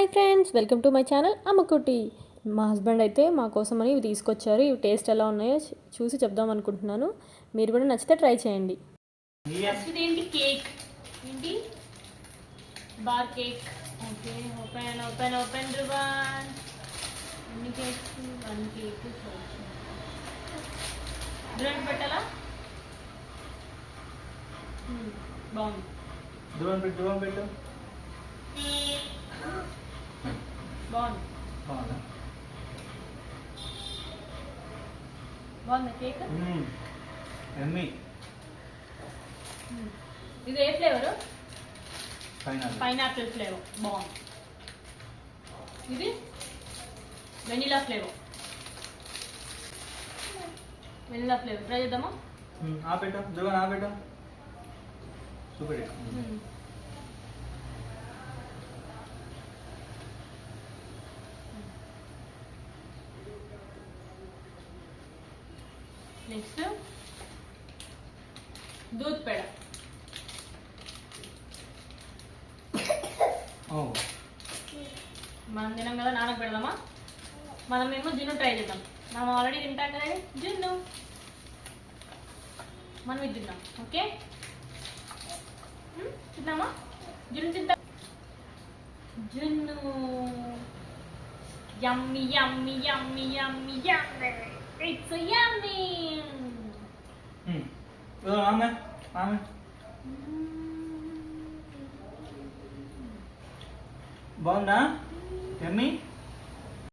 Hi friends, welcome to my channel Ammakutti. మా husband అయితే మా కోసం అని ఇవి తీసుకొచ్చారు. ఇవి టేస్ట్ ఎలా ఉన్నాయో చూసి చెప్దాం అనుకుంటున్నాను. మీరు కూడా నచ్చితే ట్రై చేయండి. ఏంటి కేక్, ఏంటి bar cake. Okay, open open open రుబాన్. ఎన్ని కేక్స్? 1 కేక్. బ్రెడ్ పెట్టాలా? బాగుంది. దూరం పెట్టు బాగుంది. బాగుంది కేక్. ఎమ్మి. ఇది ఏ ఫ్లేవరు? Pineapple flavour. బాగుంది. ఇది వెనిలా ఫ్లేవర్. ట్రై చేద్దామా? ఆపెట్టా జగన్, ఆపెట్టా. సూపర్. నెక్స్ట్ దూద్ పేడ. మనం తినాం కదా, నాన్నకు పెడదామా? మనమేమో జున్ను ట్రై చేద్దాం. మనం ఆల్రెడీ తింటాం కదా జున్ను, మనం ఇది తిందాం. ఓకే, తిన్నామా? జున్ను తింటా. జున్ను యమ్మీ యమ్మీ యమ్మీ యమ్మీ యమ్మీ. ఇట్స్ యమ్మీ. ఆమె ఆమె బాగుందా? ఎమ్మి.